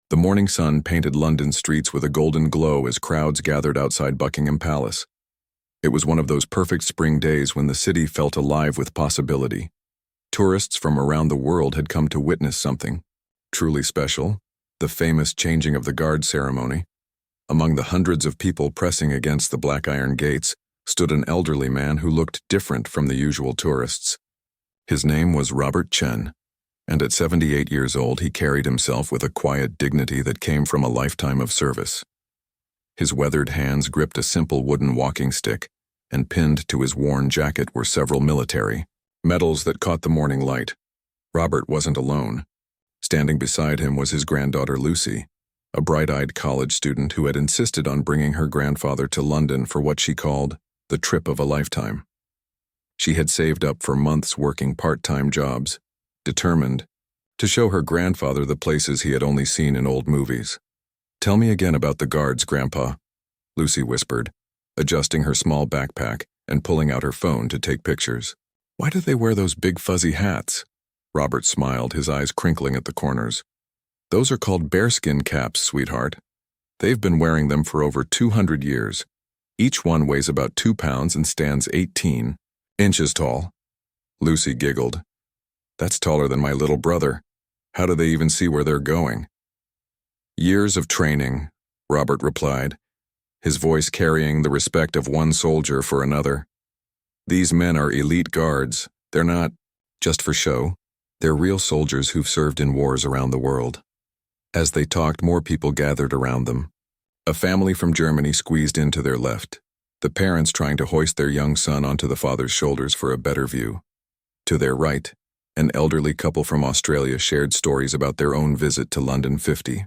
The morning sun painted London streets with a golden glow as crowds gathered outside Buckingham Palace. It was one of those perfect spring days when the city felt alive with possibility. Tourists from around the world had come to witness something truly special, the famous changing of the guard ceremony. Among the hundreds of people pressing against the black iron gates stood an elderly man who looked different from the usual tourists. His name was Robert Chen, and at 78 years old he carried himself with a quiet dignity that came from a lifetime of service. His weathered hands gripped a simple wooden walking stick, and pinned to his worn jacket were several military medals that caught the morning light. Robert wasn't alone. Standing beside him was his granddaughter Lucy, a bright-eyed college student who had insisted on bringing her grandfather to London for what she called the trip of a lifetime. She had saved up for months working part-time jobs, determined to show her grandfather the places he had only seen in old movies. "Tell me again about the guards, Grandpa," Lucy whispered, adjusting her small backpack and pulling out her phone to take pictures. "Why do they wear those big fuzzy hats?" Robert smiled, his eyes crinkling at the corners. "Those are called bearskin caps, sweetheart. They've been wearing them for over 200 years. Each one weighs about 2 pounds and stands 18 inches tall." Lucy giggled. "That's taller than my little brother. How do they even see where they're going?" "Years of training," Robert replied, his voice carrying the respect of one soldier for another. "These men are elite guards. They're not just for show. They're real soldiers who've served in wars around the world." As they talked, more people gathered around them. A family from Germany squeezed in to their left, the parents trying to hoist their young son onto the father's shoulders for a better view. To their right, an elderly couple from Australia shared stories about their own visit to London 50.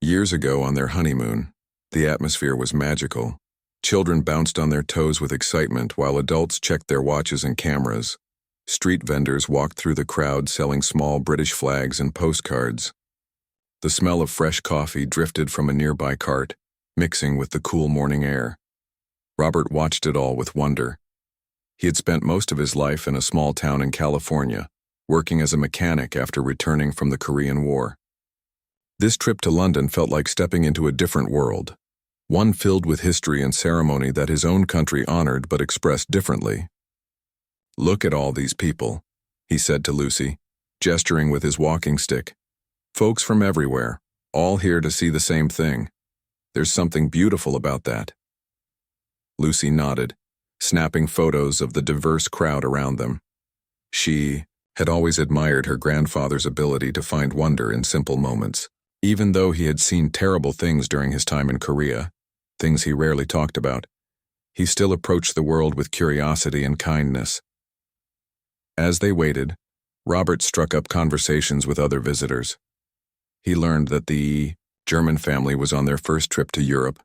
Years ago on their honeymoon, the atmosphere was magical. Children bounced on their toes with excitement while adults checked their watches and cameras. Street vendors walked through the crowd selling small British flags and postcards. The smell of fresh coffee drifted from a nearby cart, mixing with the cool morning air. Robert watched it all with wonder. He had spent most of his life in a small town in California, working as a mechanic after returning from the Korean War. This trip to London felt like stepping into a different world, one filled with history and ceremony that his own country honored but expressed differently. "Look at all these people," he said to Lucy, gesturing with his walking stick. "Folks from everywhere, all here to see the same thing. There's something beautiful about that." Lucy nodded, snapping photos of the diverse crowd around them. She had always admired her grandfather's ability to find wonder in simple moments. Even though he had seen terrible things during his time in Korea, things he rarely talked about, he still approached the world with curiosity and kindness. As they waited, Robert struck up conversations with other visitors. He learned that the German family was on their first trip to Europe,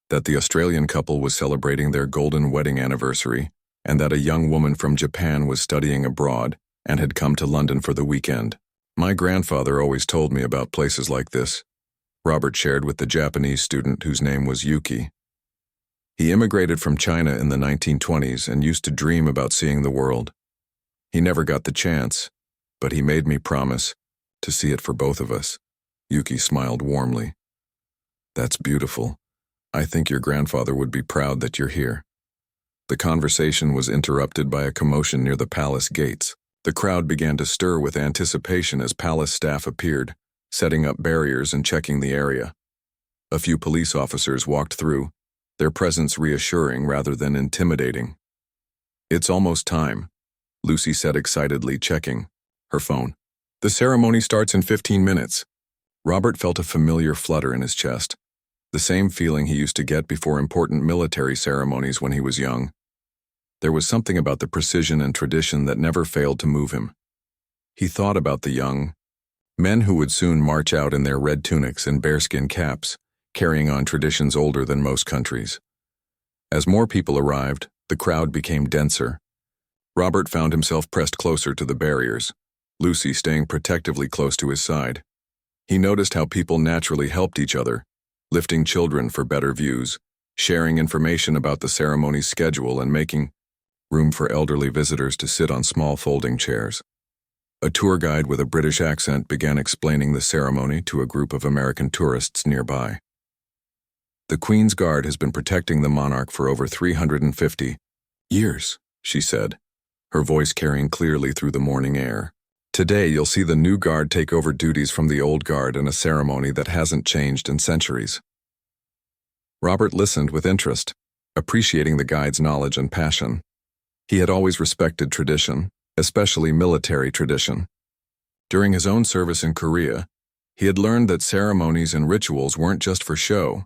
that the Australian couple was celebrating their golden wedding anniversary, and that a young woman from Japan was studying abroad and had come to London for the weekend. "My grandfather always told me about places like this," Robert shared with the Japanese student whose name was Yuki. "He immigrated from China in the 1920s and used to dream about seeing the world. He never got the chance, but he made me promise to see it for both of us." Yuki smiled warmly. "That's beautiful. I think your grandfather would be proud that you're here." The conversation was interrupted by a commotion near the palace gates. The crowd began to stir with anticipation as palace staff appeared, setting up barriers and checking the area. A few police officers walked through, their presence reassuring rather than intimidating. "It's almost time," Lucy said excitedly, checking her phone. "The ceremony starts in 15 minutes. Robert felt a familiar flutter in his chest, the same feeling he used to get before important military ceremonies when he was young. There was something about the precision and tradition that never failed to move him. He thought about the young men who would soon march out in their red tunics and bearskin caps, carrying on traditions older than most countries. As more people arrived, the crowd became denser. Robert found himself pressed closer to the barriers, Lucy staying protectively close to his side. He noticed how people naturally helped each other, lifting children for better views, sharing information about the ceremony's schedule, and making room for elderly visitors to sit on small folding chairs. A tour guide with a British accent began explaining the ceremony to a group of American tourists nearby. The Queen's Guard has been protecting the monarch for over 350 years, she said, her voice carrying clearly through the morning air. Today you'll see the new guard take over duties from the old guard in a ceremony that hasn't changed in centuries. Robert listened with interest, appreciating the guide's knowledge and passion. He had always respected tradition, especially military tradition. During his own service in Korea, he had learned that ceremonies and rituals weren't just for show.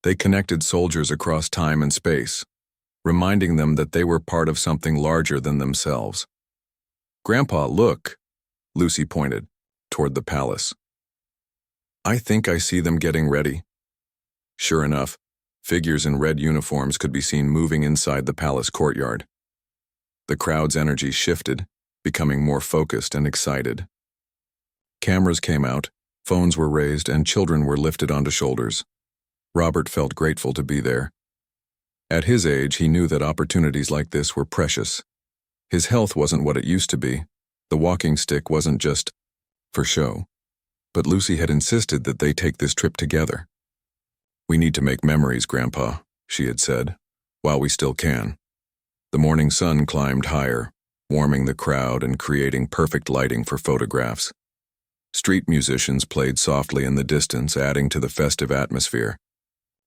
They connected soldiers across time and space, reminding them that they were part of something larger than themselves. "Grandpa, look," Lucy pointed, toward the palace. "I think I see them getting ready." Sure enough, figures in red uniforms could be seen moving inside the palace courtyard. The crowd's energy shifted, becoming more focused and excited. Cameras came out, phones were raised, and children were lifted onto shoulders. Robert felt grateful to be there. At his age, he knew that opportunities like this were precious. His health wasn't what it used to be. The walking stick wasn't just for show. But Lucy had insisted that they take this trip together. "We need to make memories, Grandpa," she had said, "while we still can." The morning sun climbed higher, warming the crowd and creating perfect lighting for photographs. Street musicians played softly in the distance, adding to the festive atmosphere.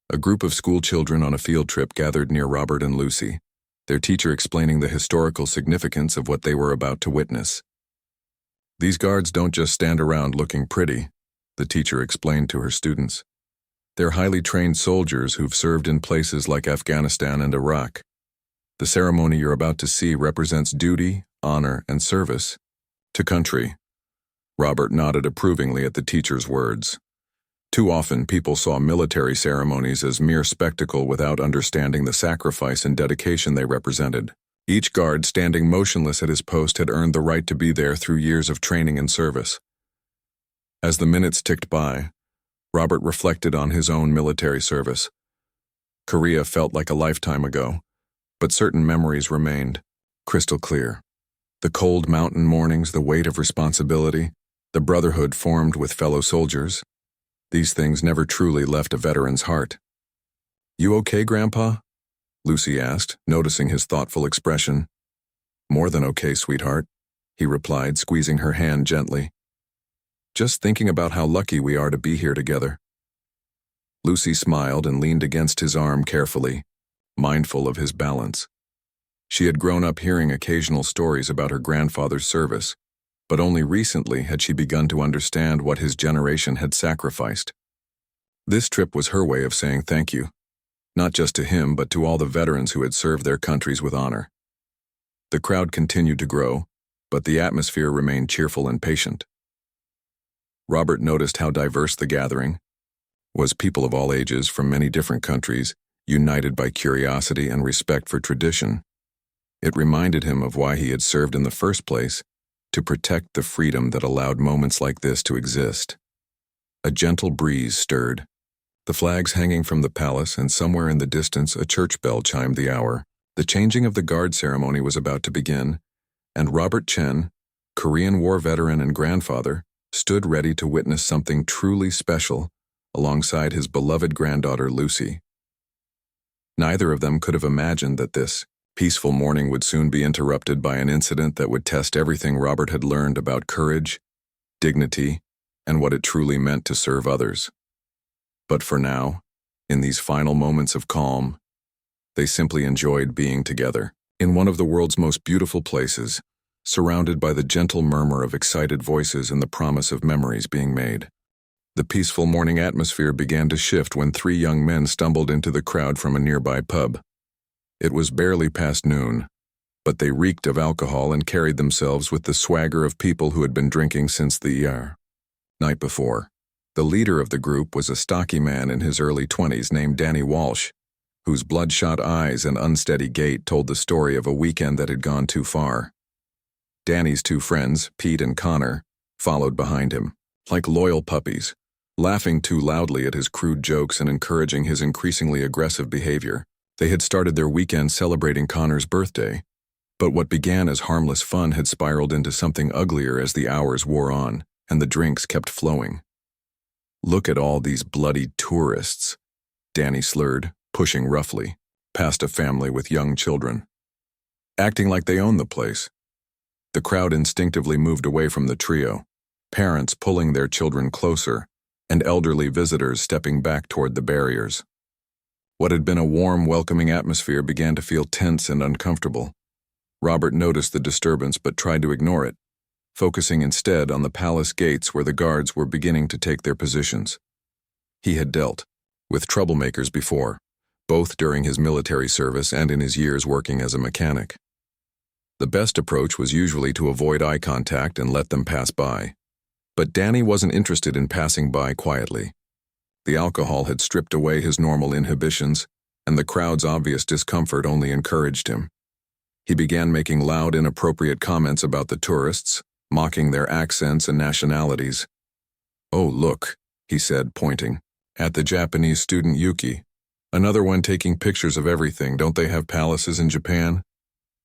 A group of school children on a field trip gathered near Robert and Lucy, their teacher explaining the historical significance of what they were about to witness. "These guards don't just stand around looking pretty," the teacher explained to her students. "They're highly trained soldiers who've served in places like Afghanistan and Iraq. The ceremony you're about to see represents duty, honor, and service to country." Robert nodded approvingly at the teacher's words. Too often, people saw military ceremonies as mere spectacle without understanding the sacrifice and dedication they represented. Each guard standing motionless at his post had earned the right to be there through years of training and service. As the minutes ticked by, Robert reflected on his own military service. Korea felt like a lifetime ago, but certain memories remained, crystal clear. The cold mountain mornings, the weight of responsibility, the brotherhood formed with fellow soldiers. These things never truly left a veteran's heart. "You okay, Grandpa?" Lucy asked, noticing his thoughtful expression. "More than okay, sweetheart," he replied, squeezing her hand gently. "Just thinking about how lucky we are to be here together." Lucy smiled and leaned against his arm carefully, mindful of his balance. She had grown up hearing occasional stories about her grandfather's service, but only recently had she begun to understand what his generation had sacrificed. This trip was her way of saying thank you, not just to him but to all the veterans who had served their countries with honor. The crowd continued to grow, but the atmosphere remained cheerful and patient. Robert noticed how diverse the gathering was, people of all ages from many different countries, united by curiosity and respect for tradition. It reminded him of why he had served in the first place, to protect the freedom that allowed moments like this to exist. A gentle breeze stirred, the flags hanging from the palace, and somewhere in the distance a church bell chimed the hour. The changing of the guard ceremony was about to begin, and Robert Chen, Korean War veteran and grandfather, stood ready to witness something truly special alongside his beloved granddaughter Lucy. Neither of them could have imagined that this peaceful morning would soon be interrupted by an incident that would test everything Robert had learned about courage, dignity, and what it truly meant to serve others. But for now, in these final moments of calm, they simply enjoyed being together, in one of the world's most beautiful places, surrounded by the gentle murmur of excited voices and the promise of memories being made. The peaceful morning atmosphere began to shift when three young men stumbled into the crowd from a nearby pub. It was barely past noon, but they reeked of alcohol and carried themselves with the swagger of people who had been drinking since the night before. The leader of the group was a stocky man in his early 20s named Danny Walsh, whose bloodshot eyes and unsteady gait told the story of a weekend that had gone too far. Danny's two friends, Pete and Connor, followed behind him, like loyal puppies, laughing too loudly at his crude jokes and encouraging his increasingly aggressive behavior. They had started their weekend celebrating Connor's birthday, But what began as harmless fun had spiraled into something uglier as the hours wore on, and the drinks kept flowing. "Look at all these bloody tourists," Danny slurred, pushing roughly, past a family with young children. "Acting like they own the place." The crowd instinctively moved away from the trio, parents pulling their children closer, and elderly visitors stepping back toward the barriers. What had been a warm, welcoming atmosphere began to feel tense and uncomfortable. Robert noticed the disturbance but tried to ignore it, focusing instead on the palace gates where the guards were beginning to take their positions. He had dealt with troublemakers before, both during his military service and in his years working as a mechanic. The best approach was usually to avoid eye contact and let them pass by. But Danny wasn't interested in passing by quietly. The alcohol had stripped away his normal inhibitions, and the crowd's obvious discomfort only encouraged him. He began making loud, inappropriate comments about the tourists, mocking their accents and nationalities. "Oh, look," he said, pointing, "at the Japanese student Yuki. Another one taking pictures of everything. Don't they have palaces in Japan?"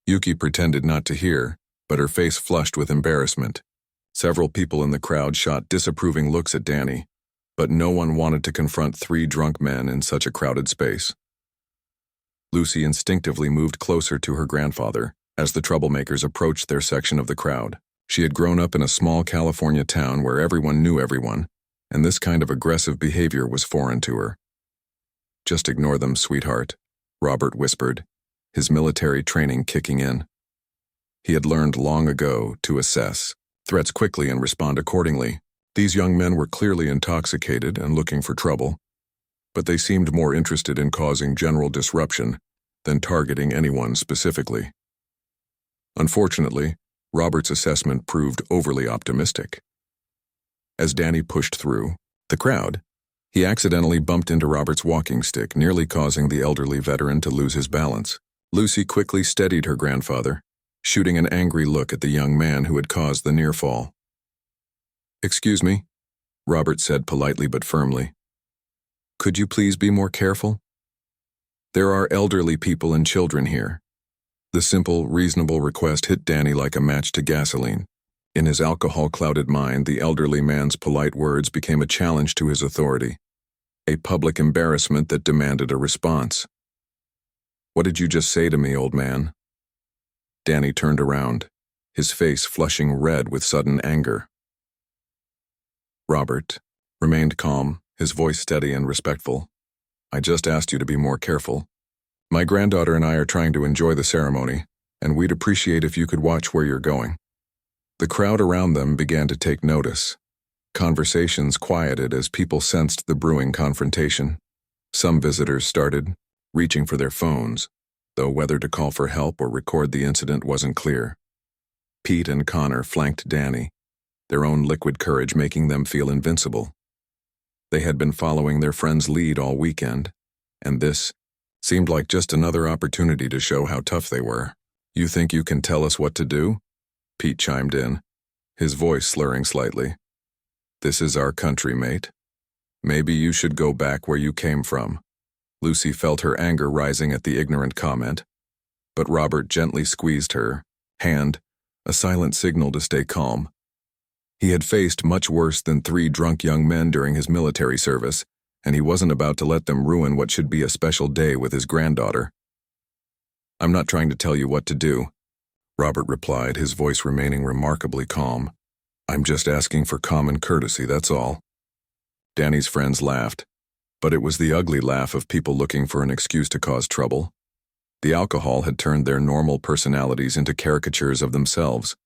Yuki pretended not to hear, but her face flushed with embarrassment. Several people in the crowd shot disapproving looks at Danny, but no one wanted to confront three drunk men in such a crowded space. Lucy instinctively moved closer to her grandfather as the troublemakers approached their section of the crowd. She had grown up in a small California town where everyone knew everyone, and this kind of aggressive behavior was foreign to her. "Just ignore them, sweetheart," Robert whispered, his military training kicking in. He had learned long ago to assess threats quickly and respond accordingly. These young men were clearly intoxicated and looking for trouble, but they seemed more interested in causing general disruption than targeting anyone specifically. Unfortunately, Robert's assessment proved overly optimistic. As Danny pushed through the crowd, he accidentally bumped into Robert's walking stick, nearly causing the elderly veteran to lose his balance. Lucy quickly steadied her grandfather, shooting an angry look at the young man who had caused the near fall. "Excuse me," Robert said politely but firmly. "Could you please be more careful? There are elderly people and children here." The simple, reasonable request hit Danny like a match to gasoline. In his alcohol-clouded mind, the elderly man's polite words became a challenge to his authority, a public embarrassment that demanded a response. "What did you just say to me, old man?" Danny turned around, his face flushing red with sudden anger. Robert remained calm, his voice steady and respectful. "I just asked you to be more careful. My granddaughter and I are trying to enjoy the ceremony, and we'd appreciate if you could watch where you're going." The crowd around them began to take notice. Conversations quieted as people sensed the brewing confrontation. Some visitors started reaching for their phones, though whether to call for help or record the incident wasn't clear. Pete and Connor flanked Danny, their own liquid courage making them feel invincible. They had been following their friend's lead all weekend, and this seemed like just another opportunity to show how tough they were. "You think you can tell us what to do?" Pete chimed in, his voice slurring slightly. "This is our country, mate. Maybe you should go back where you came from." Lucy felt her anger rising at the ignorant comment, but Robert gently squeezed her hand, a silent signal to stay calm. He had faced much worse than 3 drunk young men during his military service, and he wasn't about to let them ruin what should be a special day with his granddaughter. "I'm not trying to tell you what to do," Robert replied, his voice remaining remarkably calm. "I'm just asking for common courtesy, that's all." Danny's friends laughed, but it was the ugly laugh of people looking for an excuse to cause trouble. The alcohol had turned their normal personalities into caricatures of themselves,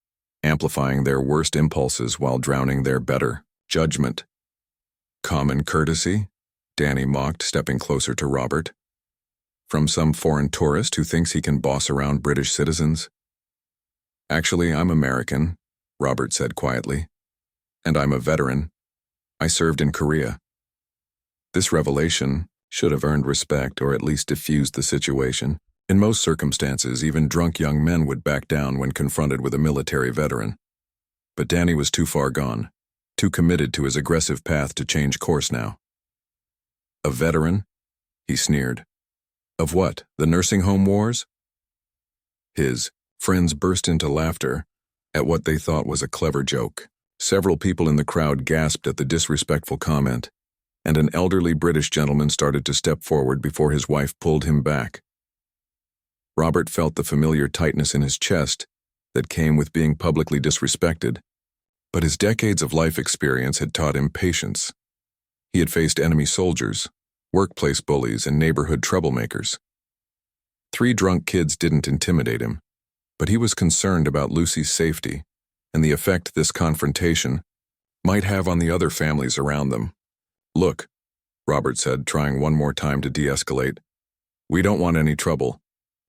amplifying their worst impulses while drowning their better judgment. "Common courtesy?" Danny mocked, stepping closer to Robert. "From some foreign tourist who thinks he can boss around British citizens?" "Actually, I'm American," Robert said quietly. "And I'm a veteran. I served in Korea." This revelation should have earned respect or at least diffused the situation. In most circumstances, even drunk young men would back down when confronted with a military veteran. But Danny was too far gone, too committed to his aggressive path to change course now. "A veteran?" he sneered. "Of what, the nursing home wars?" His Friends burst into laughter at what they thought was a clever joke. Several people in the crowd gasped at the disrespectful comment, and an elderly British gentleman started to step forward before his wife pulled him back. Robert felt the familiar tightness in his chest that came with being publicly disrespected, but his decades of life experience had taught him patience. He had faced enemy soldiers, workplace bullies, and neighborhood troublemakers. 3 drunk kids didn't intimidate him, but he was concerned about Lucy's safety and the effect this confrontation might have on the other families around them. "Look," Robert said, trying one more time to de-escalate. "We don't want any trouble.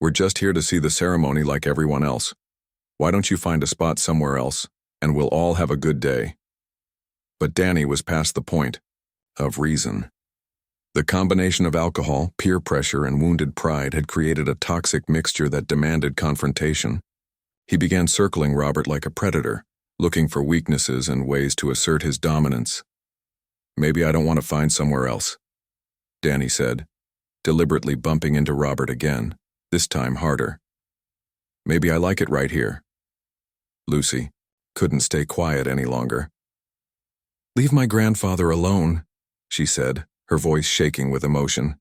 We're just here to see the ceremony like everyone else. Why don't you find a spot somewhere else, and we'll all have a good day." But Danny was past the point of reason. The combination of alcohol, peer pressure, and wounded pride had created a toxic mixture that demanded confrontation. He began circling Robert like a predator, looking for weaknesses and ways to assert his dominance. "Maybe I don't want to find somewhere else," Danny said, deliberately bumping into Robert again, this time harder. "Maybe I like it right here." Lucy couldn't stay quiet any longer. "Leave my grandfather alone," she said, her voice shaking with emotion.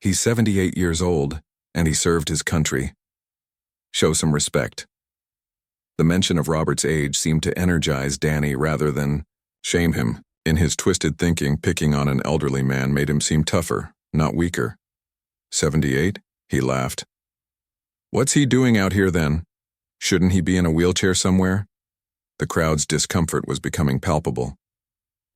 "He's 78 years old, and he served his country. Show some respect." The mention of Robert's age seemed to energize Danny rather than shame him. In his twisted thinking, picking on an elderly man made him seem tougher, not weaker. 78? He laughed. "What's he doing out here then? Shouldn't he be in a wheelchair somewhere?" The crowd's discomfort was becoming palpable.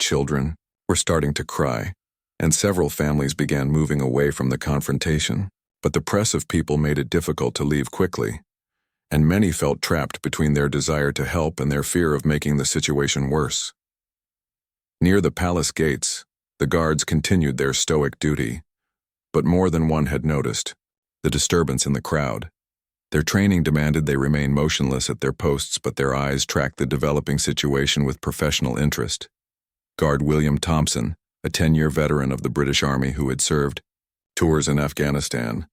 Children were starting to cry, and several families began moving away from the confrontation. But the press of people made it difficult to leave quickly, and many felt trapped between their desire to help and their fear of making the situation worse. Near the palace gates, the guards continued their stoic duty, but more than one had noticed the disturbance in the crowd. Their training demanded they remain motionless at their posts, but their eyes tracked the developing situation with professional interest. Guard William Thompson, a 10-year veteran of the British Army who had served tours in Afghanistan,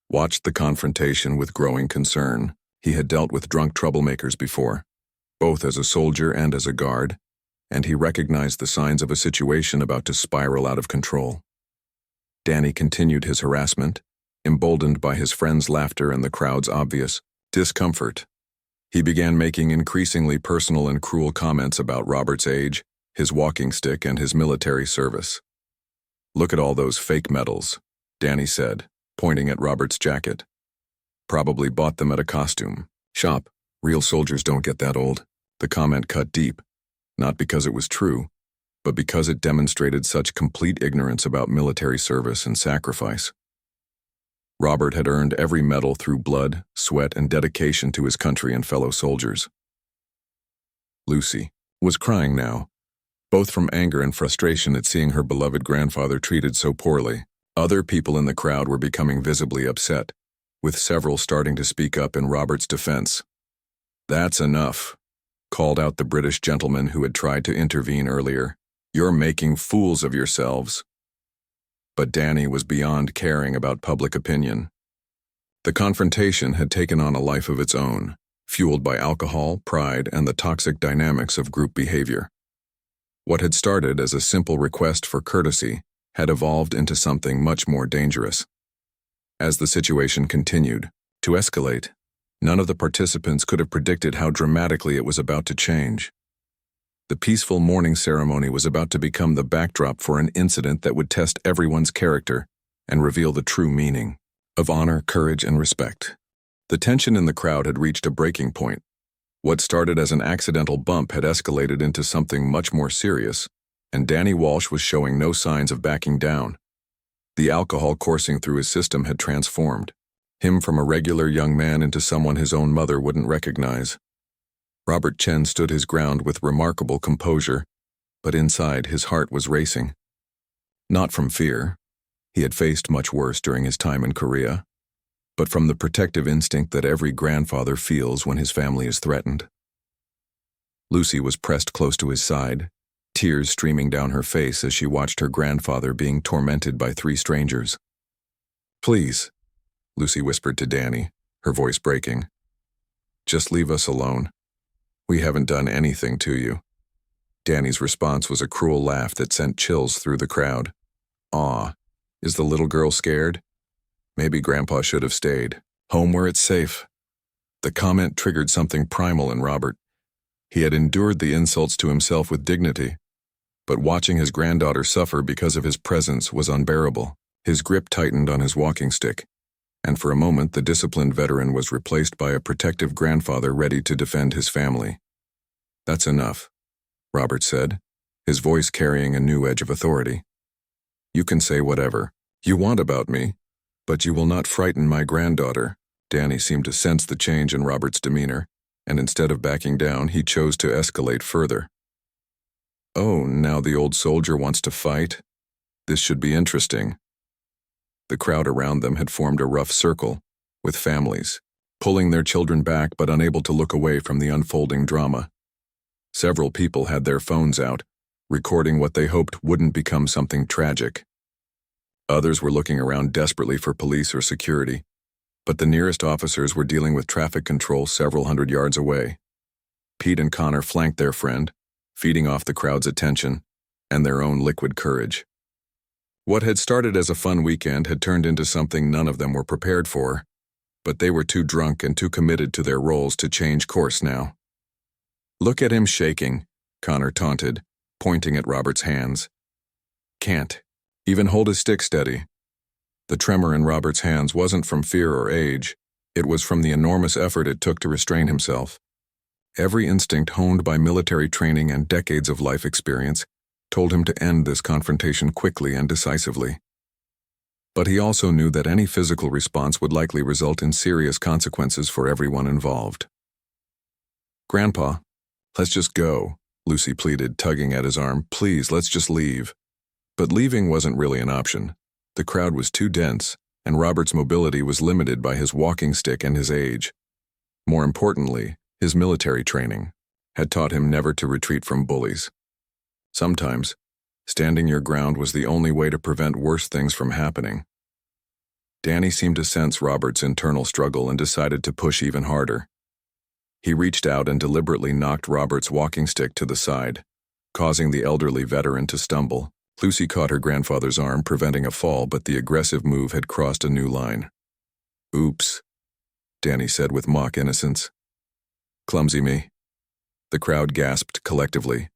watched the confrontation with growing concern. He had dealt with drunk troublemakers before, both as a soldier and as a guard, and he recognized the signs of a situation about to spiral out of control. Danny continued his harassment, emboldened by his friends' laughter and the crowd's obvious discomfort. He began making increasingly personal and cruel comments about Robert's age, his walking stick, and his military service. "Look at all those fake medals," Danny said, pointing at Robert's jacket. "Probably bought them at a costume shop. Real soldiers don't get that old." The comment cut deep, not because it was true, but because it demonstrated such complete ignorance about military service and sacrifice. Robert had earned every medal through blood, sweat, and dedication to his country and fellow soldiers. Lucy was crying now, both from anger and frustration at seeing her beloved grandfather treated so poorly. Other people in the crowd were becoming visibly upset, with several starting to speak up in Robert's defense. "That's enough," called out the British gentleman who had tried to intervene earlier. "You're making fools of yourselves." But Danny was beyond caring about public opinion. The confrontation had taken on a life of its own, fueled by alcohol, pride, and the toxic dynamics of group behavior. What had started as a simple request for courtesy had evolved into something much more dangerous. As the situation continued to escalate, none of the participants could have predicted how dramatically it was about to change. The peaceful morning ceremony was about to become the backdrop for an incident that would test everyone's character and reveal the true meaning of honor, courage, and respect. The tension in the crowd had reached a breaking point. What started as an accidental bump had escalated into something much more serious, and Danny Walsh was showing no signs of backing down. The alcohol coursing through his system had transformed him from a regular young man into someone his own mother wouldn't recognize. Robert Chen stood his ground with remarkable composure, but inside his heart was racing. Not from fear. He had faced much worse during his time in Korea, but from the protective instinct that every grandfather feels when his family is threatened. Lucy was pressed close to his side, tears streaming down her face as she watched her grandfather being tormented by 3 strangers. "Please," Lucy whispered to Danny, her voice breaking. Just leave us alone. We haven't done anything to you." Danny's response was a cruel laugh that sent chills through the crowd. Aw, is the little girl scared? Maybe Grandpa should have stayed. Home where it's safe. The comment triggered something primal in Robert. He had endured the insults to himself with dignity, but watching his granddaughter suffer because of his presence was unbearable. His grip tightened on his walking stick, and for a moment the disciplined veteran was replaced by a protective grandfather ready to defend his family. "That's enough," Robert said, his voice carrying a new edge of authority. "You can say whatever you want about me, but you will not frighten my granddaughter." Danny seemed to sense the change in Robert's demeanor, and instead of backing down, he chose to escalate further. "Oh, now the old soldier wants to fight? This should be interesting." The crowd around them had formed a rough circle, with families, pulling their children back but unable to look away from the unfolding drama. Several people had their phones out, recording what they hoped wouldn't become something tragic. Others were looking around desperately for police or security, but the nearest officers were dealing with traffic control several hundred yards away. Pete and Connor flanked their friend, feeding off the crowd's attention and their own liquid courage. What had started as a fun weekend had turned into something none of them were prepared for, but they were too drunk and too committed to their roles to change course now. "Look at him shaking," Connor taunted, pointing at Robert's hands. "Can't even hold his stick steady." The tremor in Robert's hands wasn't from fear or age, it was from the enormous effort it took to restrain himself. Every instinct honed by military training and decades of life experience told him to end this confrontation quickly and decisively. But he also knew that any physical response would likely result in serious consequences for everyone involved. "Grandpa, let's just go," Lucy pleaded, tugging at his arm. "Please, let's just leave." But leaving wasn't really an option. The crowd was too dense, and Robert's mobility was limited by his walking stick and his age. More importantly, his military training had taught him never to retreat from bullies. Sometimes, standing your ground was the only way to prevent worse things from happening. Danny seemed to sense Robert's internal struggle and decided to push even harder. He reached out and deliberately knocked Robert's walking stick to the side, causing the elderly veteran to stumble. Lucy caught her grandfather's arm, preventing a fall, but the aggressive move had crossed a new line. "Oops," Danny said with mock innocence. "Clumsy me." The crowd gasped collectively.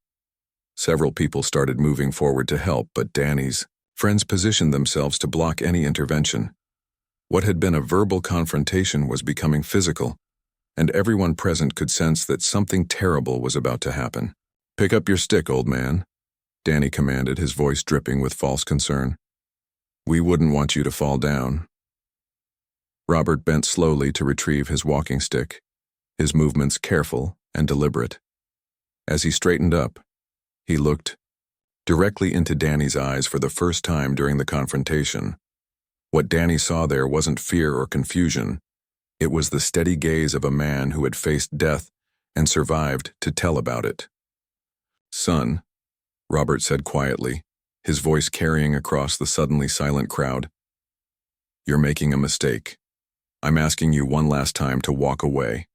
Several people started moving forward to help, but Danny's friends positioned themselves to block any intervention. What had been a verbal confrontation was becoming physical, and everyone present could sense that something terrible was about to happen. "Pick up your stick, old man," Danny commanded, his voice dripping with false concern. "We wouldn't want you to fall down." Robert bent slowly to retrieve his walking stick, his movements careful and deliberate. As he straightened up, he looked directly into Danny's eyes for the first time during the confrontation. What Danny saw there wasn't fear or confusion. It was the steady gaze of a man who had faced death and survived to tell about it. "Son," Robert said quietly, his voice carrying across the suddenly silent crowd, "you're making a mistake. I'm asking you one last time to walk away."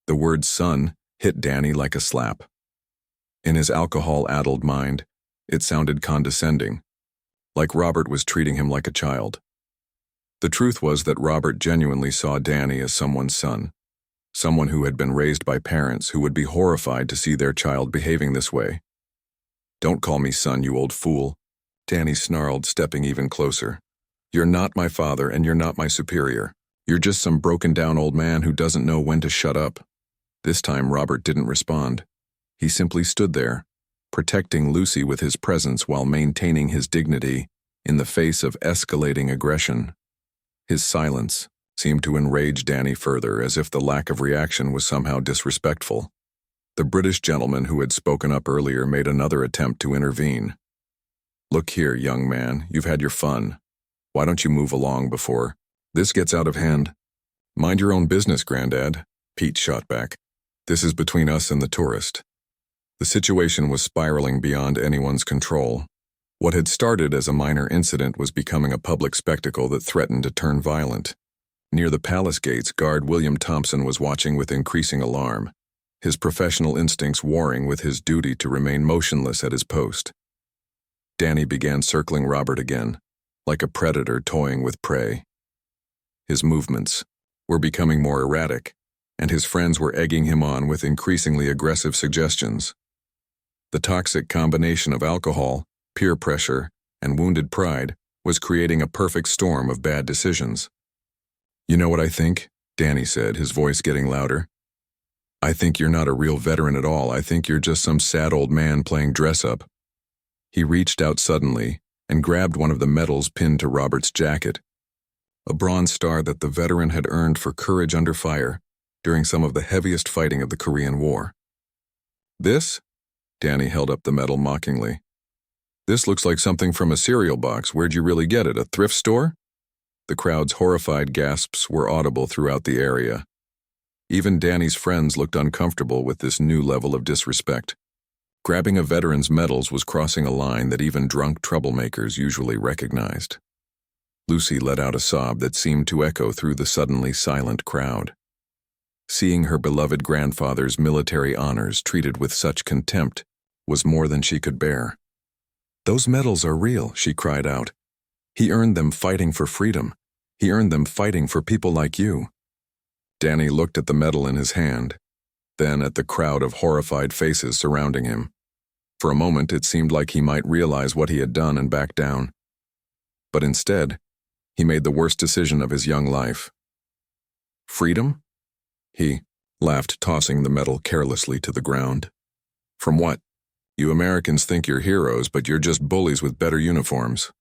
The word "son" hit Danny like a slap. In his alcohol-addled mind, it sounded condescending, like Robert was treating him like a child. The truth was that Robert genuinely saw Danny as someone's son, someone who had been raised by parents who would be horrified to see their child behaving this way. "Don't call me son, you old fool," Danny snarled, stepping even closer. "You're not my father and you're not my superior. You're just some broken-down old man who doesn't know when to shut up." This time Robert didn't respond. He simply stood there, protecting Lucy with his presence while maintaining his dignity in the face of escalating aggression. His silence seemed to enrage Danny further, as if the lack of reaction was somehow disrespectful. The British gentleman who had spoken up earlier made another attempt to intervene. "Look here, young man, you've had your fun. Why don't you move along before this gets out of hand?" "Mind your own business, Grandad," Pete shot back. "This is between us and the tourist." The situation was spiraling beyond anyone's control. What had started as a minor incident was becoming a public spectacle that threatened to turn violent. Near the palace gates, guard William Thompson was watching with increasing alarm, his professional instincts warring with his duty to remain motionless at his post. Danny began circling Robert again, like a predator toying with prey. His movements were becoming more erratic, and his friends were egging him on with increasingly aggressive suggestions. The toxic combination of alcohol, peer pressure, and wounded pride was creating a perfect storm of bad decisions. "You know what I think?" Danny said, his voice getting louder. "I think you're not a real veteran at all. I think you're just some sad old man playing dress-up." He reached out suddenly and grabbed one of the medals pinned to Robert's jacket, a bronze star that the veteran had earned for courage under fire during some of the heaviest fighting of the Korean War. "This?" Danny held up the medal mockingly. "This looks like something from a cereal box. Where'd you really get it, a thrift store?" The crowd's horrified gasps were audible throughout the area. Even Danny's friends looked uncomfortable with this new level of disrespect. Grabbing a veteran's medals was crossing a line that even drunk troublemakers usually recognized. Lucy let out a sob that seemed to echo through the suddenly silent crowd. Seeing her beloved grandfather's military honors treated with such contempt was more than she could bear. "Those medals are real," she cried out. "He earned them fighting for freedom. He earned them fighting for people like you." Danny looked at the medal in his hand, then at the crowd of horrified faces surrounding him. For a moment, it seemed like he might realize what he had done and back down. But instead, he made the worst decision of his young life. "Freedom?" He laughed, tossing the medal carelessly to the ground. "From what? You Americans think you're heroes, but you're just bullies with better uniforms."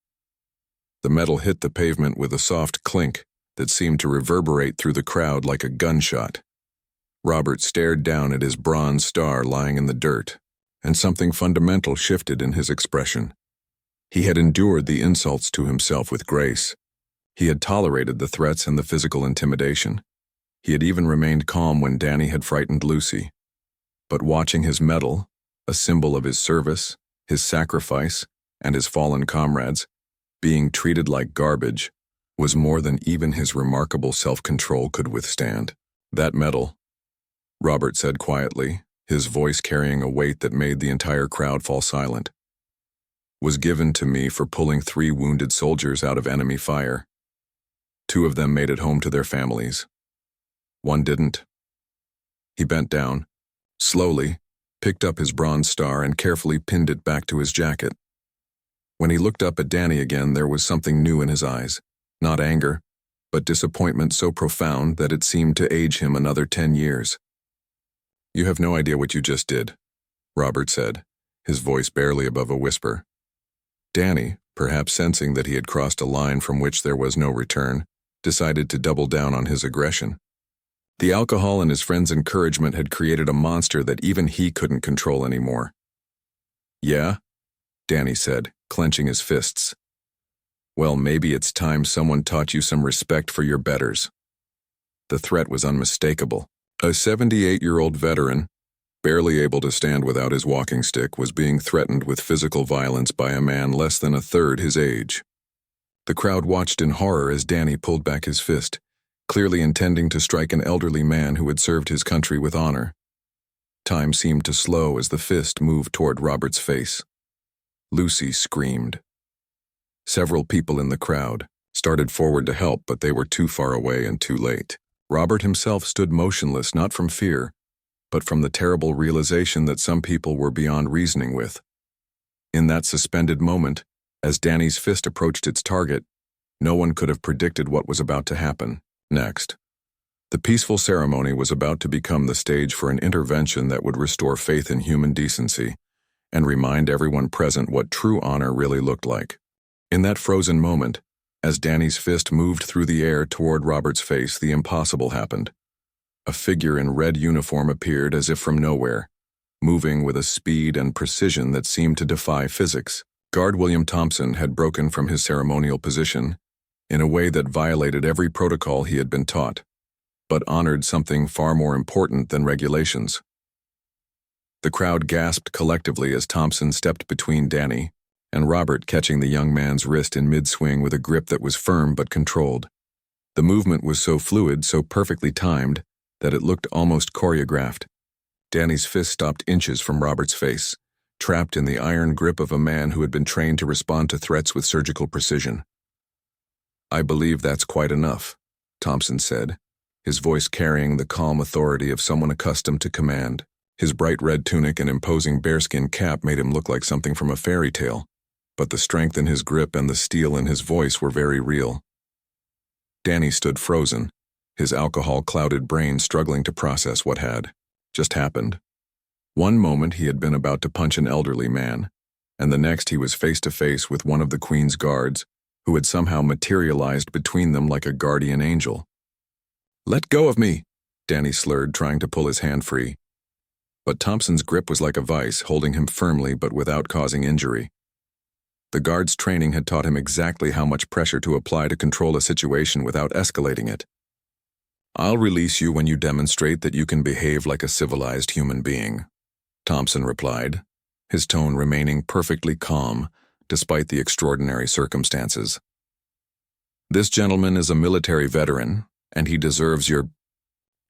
The medal hit the pavement with a soft clink that seemed to reverberate through the crowd like a gunshot. Robert stared down at his bronze star lying in the dirt, and something fundamental shifted in his expression. He had endured the insults to himself with grace. He had tolerated the threats and the physical intimidation. He had even remained calm when Danny had frightened Lucy. But watching his medal, a symbol of his service, his sacrifice, and his fallen comrades, being treated like garbage, was more than even his remarkable self-control could withstand. "That medal," Robert said quietly, his voice carrying a weight that made the entire crowd fall silent, "was given to me for pulling 3 wounded soldiers out of enemy fire. 2 of them made it home to their families. 1 didn't." He bent down, slowly, picked up his bronze star and carefully pinned it back to his jacket. When he looked up at Danny again, there was something new in his eyes. Not anger, but disappointment so profound that it seemed to age him another 10 years. "You have no idea what you just did," Robert said, his voice barely above a whisper. Danny, perhaps sensing that he had crossed a line from which there was no return, decided to double down on his aggression. The alcohol and his friends' encouragement had created a monster that even he couldn't control anymore. "Yeah?" Danny said, clenching his fists. "Well, maybe it's time someone taught you some respect for your betters." The threat was unmistakable. A 78-year-old veteran, barely able to stand without his walking stick, was being threatened with physical violence by a man less than a third his age. The crowd watched in horror as Danny pulled back his fist, clearly intending to strike an elderly man who had served his country with honor. Time seemed to slow as the fist moved toward Robert's face. Lucy screamed. Several people in the crowd started forward to help, but they were too far away and too late. Robert himself stood motionless, not from fear, but from the terrible realization that some people were beyond reasoning with. In that suspended moment, as Danny's fist approached its target, no one could have predicted what was about to happen next. The peaceful ceremony was about to become the stage for an intervention that would restore faith in human decency and remind everyone present what true honor really looked like. In that frozen moment, as Danny's fist moved through the air toward Robert's face, the impossible happened. A figure in red uniform appeared as if from nowhere, moving with a speed and precision that seemed to defy physics. Guard William Thompson had broken from his ceremonial position in a way that violated every protocol he had been taught, but honored something far more important than regulations. The crowd gasped collectively as Thompson stepped between Danny and Robert, catching the young man's wrist in mid-swing with a grip that was firm but controlled. The movement was so fluid, so perfectly timed, that it looked almost choreographed. Danny's fist stopped inches from Robert's face, trapped in the iron grip of a man who had been trained to respond to threats with surgical precision. "I believe that's quite enough," Thompson said, his voice carrying the calm authority of someone accustomed to command. His bright red tunic and imposing bearskin cap made him look like something from a fairy tale, but the strength in his grip and the steel in his voice were very real. Danny stood frozen, his alcohol-clouded brain struggling to process what had just happened. One moment he had been about to punch an elderly man, and the next he was face to face with one of the Queen's guards, who had somehow materialized between them like a guardian angel. "Let go of me," Danny slurred, trying to pull his hand free. But Thompson's grip was like a vice, holding him firmly but without causing injury. The guard's training had taught him exactly how much pressure to apply to control a situation without escalating it. "I'll release you when you demonstrate that you can behave like a civilized human being," Thompson replied, his tone remaining perfectly calm despite the extraordinary circumstances. "This gentleman is a military veteran, and he deserves your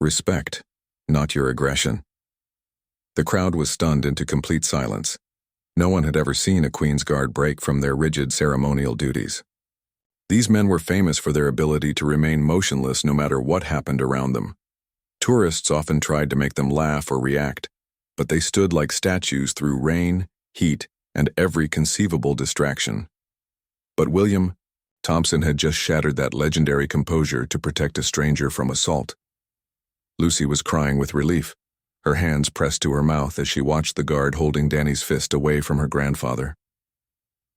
respect, not your aggression." The crowd was stunned into complete silence. No one had ever seen a Queen's Guard break from their rigid ceremonial duties. These men were famous for their ability to remain motionless no matter what happened around them. Tourists often tried to make them laugh or react, but they stood like statues through rain, heat, and every conceivable distraction. But William Thompson had just shattered that legendary composure to protect a stranger from assault. Lucy was crying with relief, her hands pressed to her mouth as she watched the guard holding Danny's fist away from her grandfather.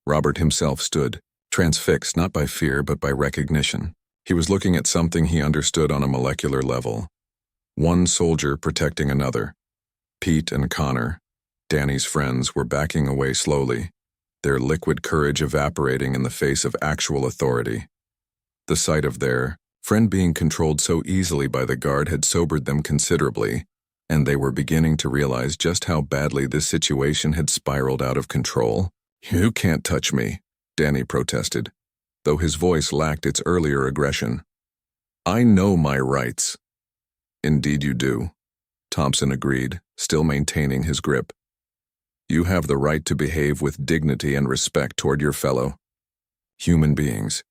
Robert himself stood, transfixed not by fear but by recognition. He was looking at something he understood on a molecular level. One soldier protecting another. Pete and Connor, Danny's friends, were backing away slowly, their liquid courage evaporating in the face of actual authority. The sight of their friend being controlled so easily by the guard had sobered them considerably, and they were beginning to realize just how badly this situation had spiraled out of control. "You can't touch me," Danny protested, though his voice lacked its earlier aggression. "I know my rights." "Indeed you do," Thompson agreed, still maintaining his grip. "You have the right to behave with dignity and respect toward your fellow human beings.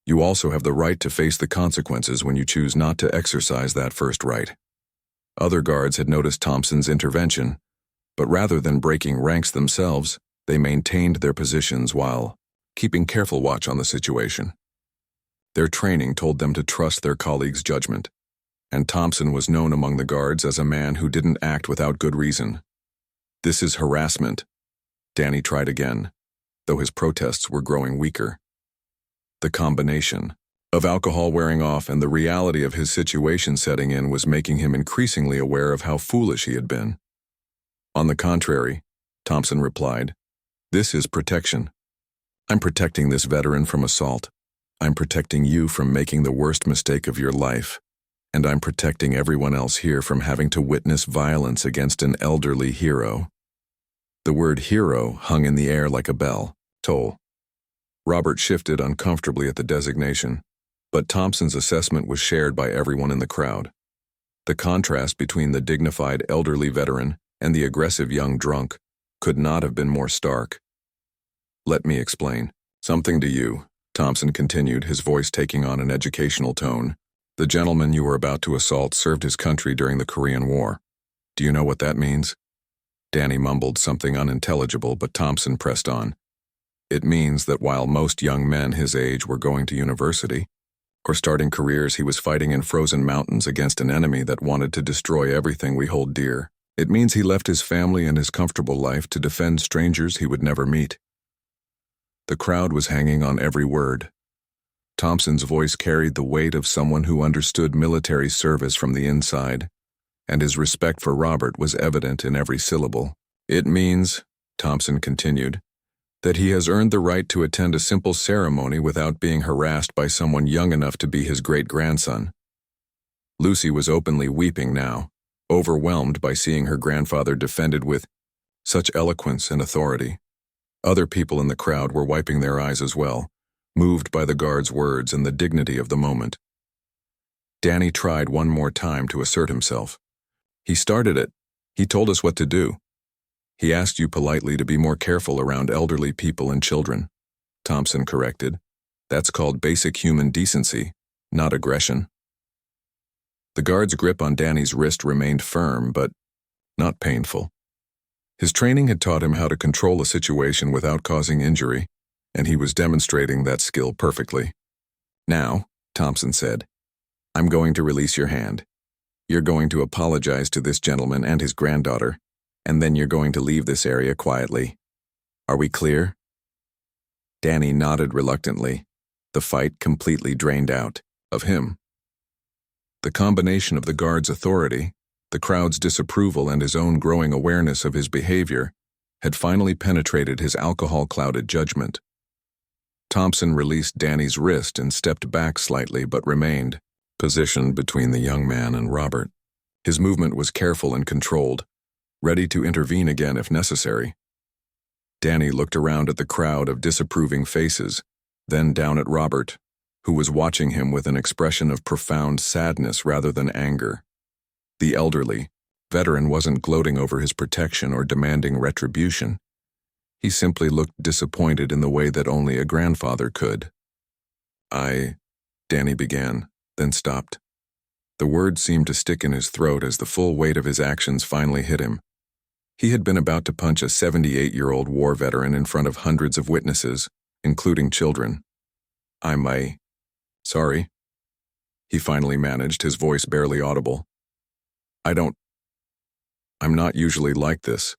You also have the right to face the consequences when you choose not to exercise that first right." Other guards had noticed Thompson's intervention, but rather than breaking ranks themselves, they maintained their positions while keeping careful watch on the situation. Their training told them to trust their colleagues' judgment, and Thompson was known among the guards as a man who didn't act without good reason. "This is harassment," Danny tried again, though his protests were growing weaker. The combination of alcohol wearing off and the reality of his situation setting in was making him increasingly aware of how foolish he had been. "On the contrary," Thompson replied, "this is protection. I'm protecting this veteran from assault. I'm protecting you from making the worst mistake of your life. And I'm protecting everyone else here from having to witness violence against an elderly hero." The word hero hung in the air like a bell toll. Robert shifted uncomfortably at the designation, but Thompson's assessment was shared by everyone in the crowd. The contrast between the dignified elderly veteran and the aggressive young drunk could not have been more stark. "Let me explain something to you," Thompson continued, his voice taking on an educational tone. "The gentleman you were about to assault served his country during the Korean War. Do you know what that means?" Danny mumbled something unintelligible, but Thompson pressed on. "It means that while most young men his age were going to university or starting careers, he was fighting in frozen mountains against an enemy that wanted to destroy everything we hold dear. It means he left his family and his comfortable life to defend strangers he would never meet." The crowd was hanging on every word. Thompson's voice carried the weight of someone who understood military service from the inside, and his respect for Robert was evident in every syllable. "It means," Thompson continued, "that he has earned the right to attend a simple ceremony without being harassed by someone young enough to be his great-grandson." Lucy was openly weeping now, overwhelmed by seeing her grandfather defended with such eloquence and authority. Other people in the crowd were wiping their eyes as well, moved by the guard's words and the dignity of the moment. Danny tried one more time to assert himself. He started it. He told us what to do. He asked you politely to be more careful around elderly people and children, Thompson corrected. That's called basic human decency, not aggression. The guard's grip on Danny's wrist remained firm, but not painful. His training had taught him how to control a situation without causing injury, and he was demonstrating that skill perfectly. Now, Thompson said, I'm going to release your hand. You're going to apologize to this gentleman and his granddaughter, and then you're going to leave this area quietly. Are we clear? Danny nodded reluctantly, the fight completely drained out of him. The combination of the guard's authority, the crowd's disapproval, and his own growing awareness of his behavior had finally penetrated his alcohol-clouded judgment. Thompson released Danny's wrist and stepped back slightly but remained positioned between the young man and Robert. His movement was careful and controlled, ready to intervene again if necessary. Danny looked around at the crowd of disapproving faces, then down at Robert, who was watching him with an expression of profound sadness rather than anger. The elderly veteran wasn't gloating over his protection or demanding retribution. He simply looked disappointed in the way that only a grandfather could. Danny began, then stopped. The words seemed to stick in his throat as the full weight of his actions finally hit him. He had been about to punch a 78-year-old war veteran in front of hundreds of witnesses, including children. I'm sorry. He finally managed, his voice barely audible. I'm not usually like this.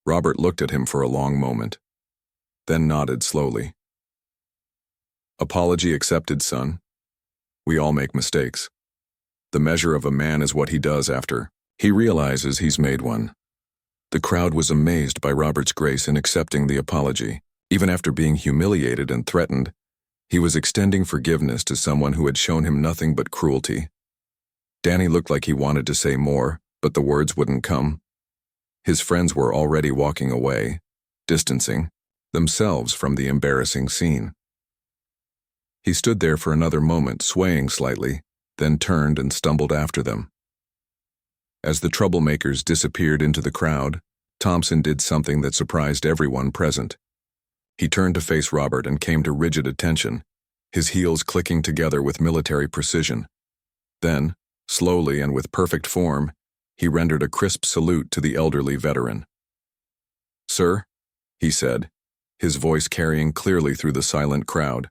Robert looked at him for a long moment, then nodded slowly. Apology accepted, son. We all make mistakes. The measure of a man is what he does after he realizes he's made one. The crowd was amazed by Robert's grace in accepting the apology. Even after being humiliated and threatened, he was extending forgiveness to someone who had shown him nothing but cruelty. Danny looked like he wanted to say more, but the words wouldn't come. His friends were already walking away, distancing themselves from the embarrassing scene. He stood there for another moment, swaying slightly, then turned and stumbled after them. As the troublemakers disappeared into the crowd, Thompson did something that surprised everyone present. He turned to face Robert and came to rigid attention, his heels clicking together with military precision. Then, slowly and with perfect form, he rendered a crisp salute to the elderly veteran. "Sir," he said, his voice carrying clearly through the silent crowd.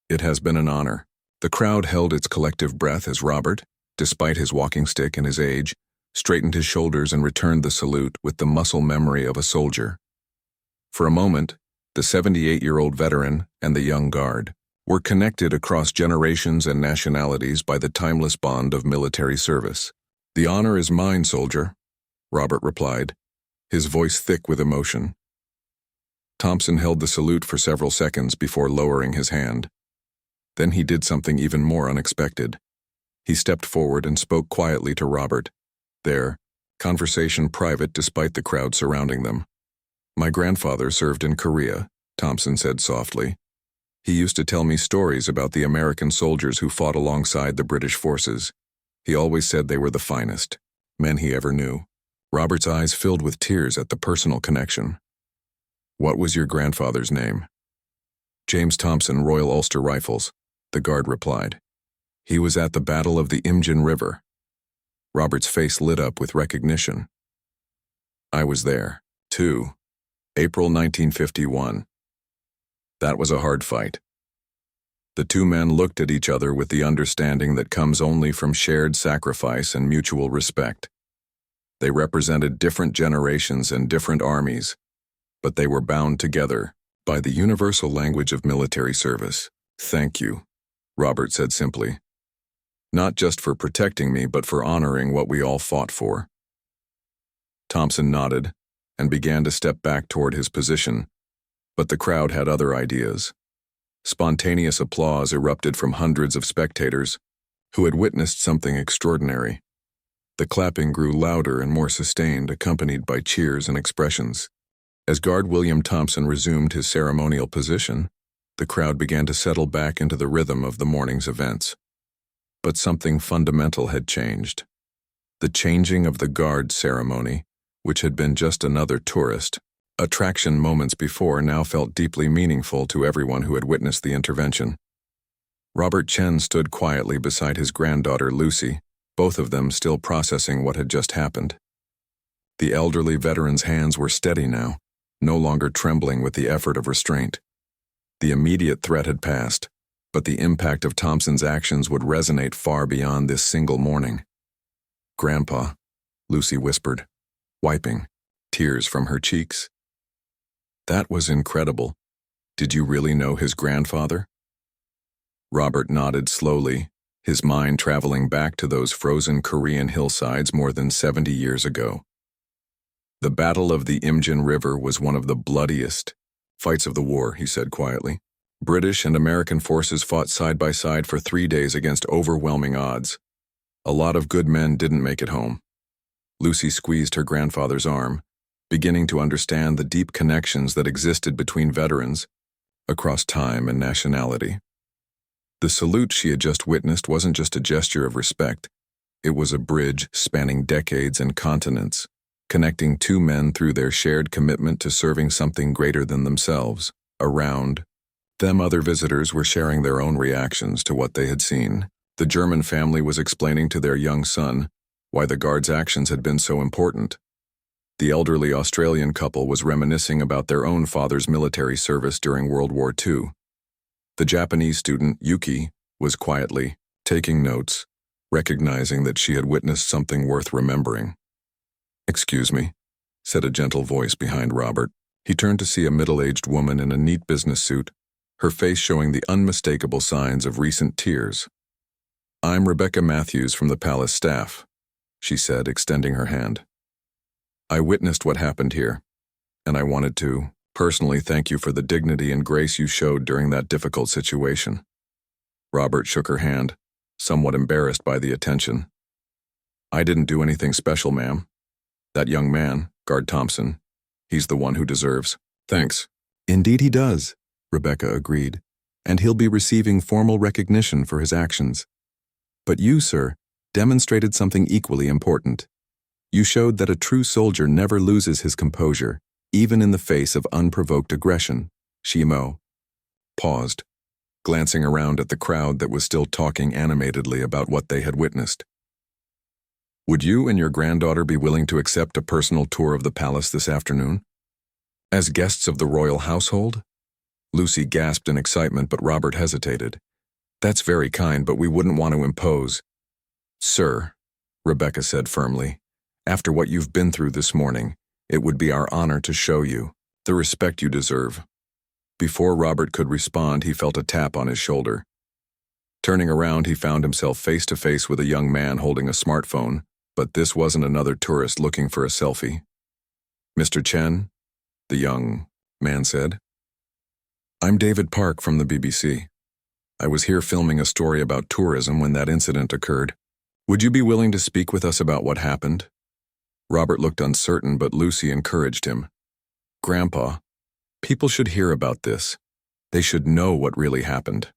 "It has been an honor." The crowd held its collective breath as Robert, despite his walking stick and his age, straightened his shoulders and returned the salute with the muscle memory of a soldier. For a moment, the 78-year-old veteran and the young guard were connected across generations and nationalities by the timeless bond of military service. "The honor is mine, soldier," Robert replied, his voice thick with emotion. Thompson held the salute for several seconds before lowering his hand. Then he did something even more unexpected. He stepped forward and spoke quietly to Robert. Their conversation private despite the crowd surrounding them. "My grandfather served in Korea," Thompson said softly. "He used to tell me stories about the American soldiers who fought alongside the British forces. He always said they were the finest men he ever knew." Robert's eyes filled with tears at the personal connection. "What was your grandfather's name?" "James Thompson, Royal Ulster Rifles," the guard replied. "He was at the Battle of the Imjin River." Robert's face lit up with recognition. "I was there, too. April 1951. That was a hard fight." The two men looked at each other with the understanding that comes only from shared sacrifice and mutual respect. They represented different generations and different armies, but they were bound together by the universal language of military service. "Thank you," Robert said simply. "Not just for protecting me, but for honoring what we all fought for." Thompson nodded and began to step back toward his position, but the crowd had other ideas. Spontaneous applause erupted from hundreds of spectators who had witnessed something extraordinary. The clapping grew louder and more sustained, accompanied by cheers and expressions. As Guard William Thompson resumed his ceremonial position, the crowd began to settle back into the rhythm of the morning's events. But something fundamental had changed. The changing of the guard ceremony, which had been just another tourist attraction moments before, now felt deeply meaningful to everyone who had witnessed the intervention. Robert Chen stood quietly beside his granddaughter Lucy, both of them still processing what had just happened. The elderly veteran's hands were steady now, no longer trembling with the effort of restraint. The immediate threat had passed, but the impact of Thompson's actions would resonate far beyond this single morning. "Grandpa," Lucy whispered, wiping tears from her cheeks. "That was incredible. Did you really know his grandfather?" Robert nodded slowly, his mind traveling back to those frozen Korean hillsides more than 70 years ago. "The Battle of the Imjin River was one of the bloodiest fights of the war," he said quietly. "British and American forces fought side by side for 3 days against overwhelming odds. A lot of good men didn't make it home." Lucy squeezed her grandfather's arm, beginning to understand the deep connections that existed between veterans across time and nationality. The salute she had just witnessed wasn't just a gesture of respect. It was a bridge spanning decades and continents, connecting two men through their shared commitment to serving something greater than themselves. Around them, other visitors were sharing their own reactions to what they had seen. The German family was explaining to their young son why the guard's actions had been so important. The elderly Australian couple was reminiscing about their own father's military service during World War II. The Japanese student, Yuki, was quietly taking notes, recognizing that she had witnessed something worth remembering. "Excuse me," said a gentle voice behind Robert. He turned to see a middle-aged woman in a neat business suit, her face showing the unmistakable signs of recent tears. "I'm Rebecca Matthews from the Palace staff," she said, extending her hand. "I witnessed what happened here, and I wanted to personally thank you for the dignity and grace you showed during that difficult situation." Robert shook her hand, somewhat embarrassed by the attention. "I didn't do anything special, ma'am. That young man, Guard Thompson, he's the one who deserves thanks." "Indeed he does," Rebecca agreed, "and he'll be receiving formal recognition for his actions. But you, sir, demonstrated something equally important. You showed that a true soldier never loses his composure, even in the face of unprovoked aggression." Shimo paused, glancing around at the crowd that was still talking animatedly about what they had witnessed. "Would you and your granddaughter be willing to accept a personal tour of the palace this afternoon? As guests of the royal household?" Lucy gasped in excitement, but Robert hesitated. "That's very kind, but we wouldn't want to impose." "Sir," Rebecca said firmly, "after what you've been through this morning, it would be our honor to show you the respect you deserve." Before Robert could respond, he felt a tap on his shoulder. Turning around, he found himself face to face with a young man holding a smartphone, but this wasn't another tourist looking for a selfie. "Mr. Chen?" the young man said. "I'm David Park from the BBC. I was here filming a story about tourism when that incident occurred. Would you be willing to speak with us about what happened?" Robert looked uncertain, but Lucy encouraged him. "Grandpa, people should hear about this. They should know what really happened."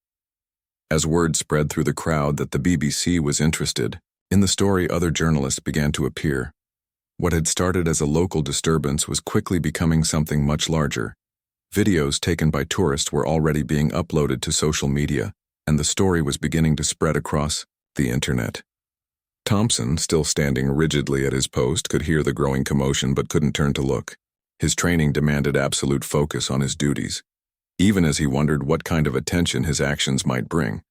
As word spread through the crowd that the BBC was interested in the story, other journalists began to appear. What had started as a local disturbance was quickly becoming something much larger. Videos taken by tourists were already being uploaded to social media, and the story was beginning to spread across the internet. Thompson, still standing rigidly at his post, could hear the growing commotion but couldn't turn to look. His training demanded absolute focus on his duties, even as he wondered what kind of attention his actions might bring.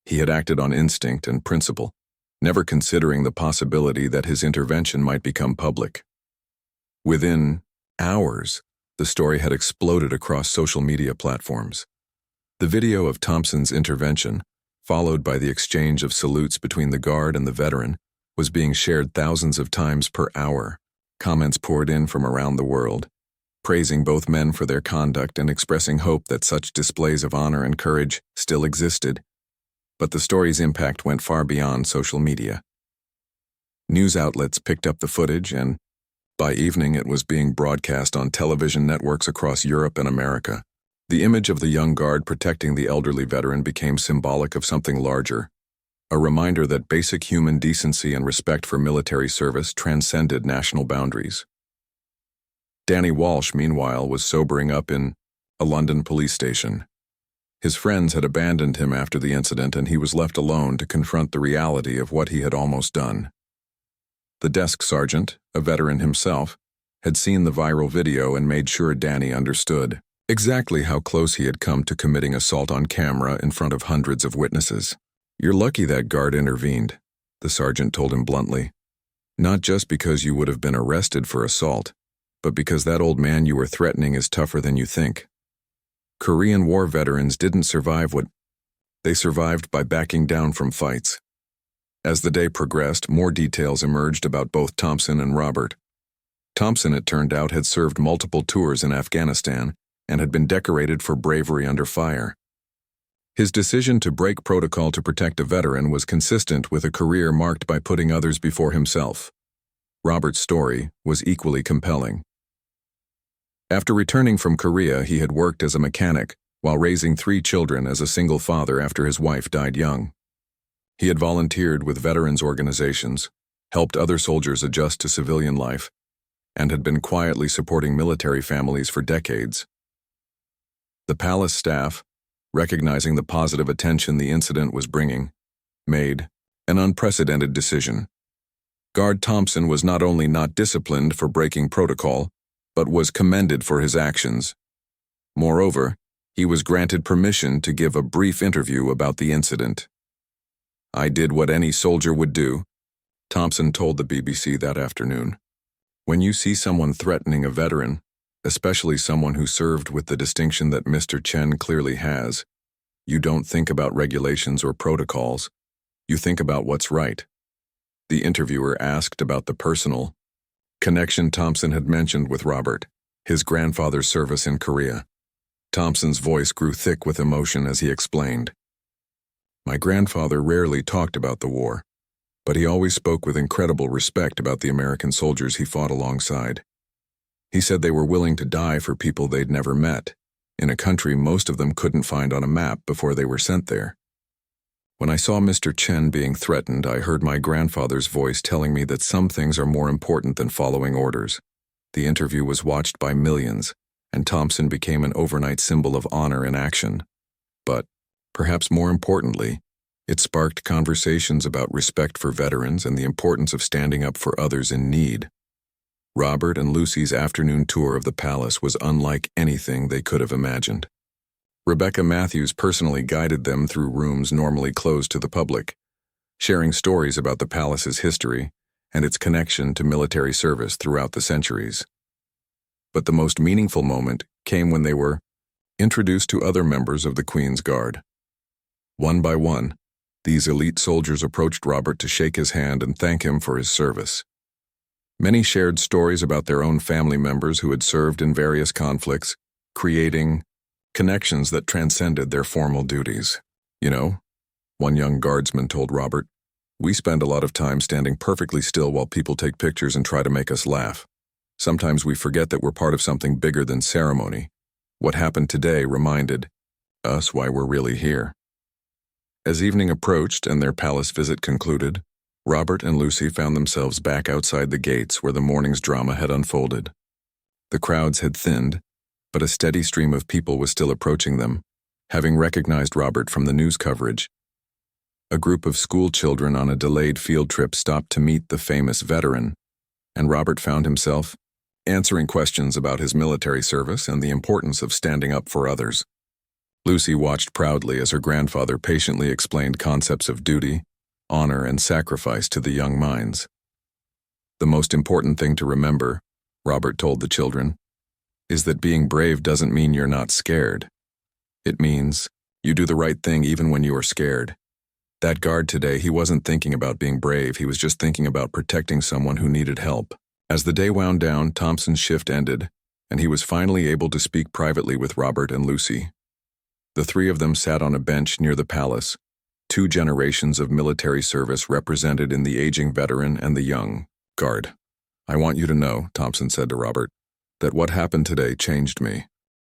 He had acted on instinct and principle, never considering the possibility that his intervention might become public. Within hours, the story had exploded across social media platforms. The video of Thompson's intervention, followed by the exchange of salutes between the guard and the veteran, was being shared thousands of times per hour. Comments poured in from around the world, praising both men for their conduct and expressing hope that such displays of honor and courage still existed. But the story's impact went far beyond social media. News outlets picked up the footage, and by evening it was being broadcast on television networks across Europe and America. The image of the young guard protecting the elderly veteran became symbolic of something larger. a reminder that basic human decency and respect for military service transcended national boundaries. Danny Walsh, meanwhile, was sobering up in a London police station. His friends had abandoned him after the incident, and he was left alone to confront the reality of what he had almost done. The desk sergeant, a veteran himself, had seen the viral video and made sure Danny understood exactly how close he had come to committing assault on camera in front of hundreds of witnesses. "You're lucky that guard intervened," the sergeant told him bluntly. "Not just because you would have been arrested for assault, but because that old man you were threatening is tougher than you think." Korean War veterans didn't survive they survived by backing down from fights. As the day progressed, more details emerged about both Thompson and Robert. Thompson, it turned out, had served multiple tours in Afghanistan and had been decorated for bravery under fire. His decision to break protocol to protect a veteran was consistent with a career marked by putting others before himself. Robert's story was equally compelling. After returning from Korea, he had worked as a mechanic while raising 3 children as a single father after his wife died young. He had volunteered with veterans organizations, helped other soldiers adjust to civilian life, and had been quietly supporting military families for decades. The palace staff, recognizing the positive attention the incident was bringing, made an unprecedented decision. Guard Thompson was not only not disciplined for breaking protocol, but was commended for his actions. Moreover, he was granted permission to give a brief interview about the incident. "I did what any soldier would do," Thompson told the BBC that afternoon. "When you see someone threatening a veteran, especially someone who served with the distinction that Mr. Chen clearly has, you don't think about regulations or protocols. You think about what's right." The interviewer asked about the personal connection Thompson had mentioned with Robert, his grandfather's service in Korea. Thompson's voice grew thick with emotion as he explained. "My grandfather rarely talked about the war, but he always spoke with incredible respect about the American soldiers he fought alongside. He said they were willing to die for people they'd never met, in a country most of them couldn't find on a map before they were sent there. When I saw Mr. Chen being threatened, I heard my grandfather's voice telling me that some things are more important than following orders." The interview was watched by millions, and Thompson became an overnight symbol of honor in action. But, perhaps more importantly, it sparked conversations about respect for veterans and the importance of standing up for others in need. Robert and Lucy's afternoon tour of the palace was unlike anything they could have imagined. Rebecca Matthews personally guided them through rooms normally closed to the public, sharing stories about the palace's history and its connection to military service throughout the centuries. But the most meaningful moment came when they were introduced to other members of the Queen's Guard. One by one, these elite soldiers approached Robert to shake his hand and thank him for his service. Many shared stories about their own family members who had served in various conflicts, creating connections that transcended their formal duties. "You know," one young guardsman told Robert, "we spend a lot of time standing perfectly still while people take pictures and try to make us laugh. Sometimes we forget that we're part of something bigger than ceremony. What happened today reminded us why we're really here." As evening approached and their palace visit concluded, Robert and Lucy found themselves back outside the gates where the morning's drama had unfolded. The crowds had thinned, but a steady stream of people was still approaching them, having recognized Robert from the news coverage. A group of school children on a delayed field trip stopped to meet the famous veteran, and Robert found himself answering questions about his military service and the importance of standing up for others. Lucy watched proudly as her grandfather patiently explained concepts of duty, honor, and sacrifice to the young minds. "The most important thing to remember," Robert told the children, "is that being brave doesn't mean you're not scared. It means you do the right thing even when you are scared. That guard today, he wasn't thinking about being brave, he was just thinking about protecting someone who needed help." As the day wound down, Thompson's shift ended, and he was finally able to speak privately with Robert and Lucy. The 3 of them sat on a bench near the palace, 2 generations of military service represented in the aging veteran and the young guard. "I want you to know," Thompson said to Robert, "that what happened today changed me.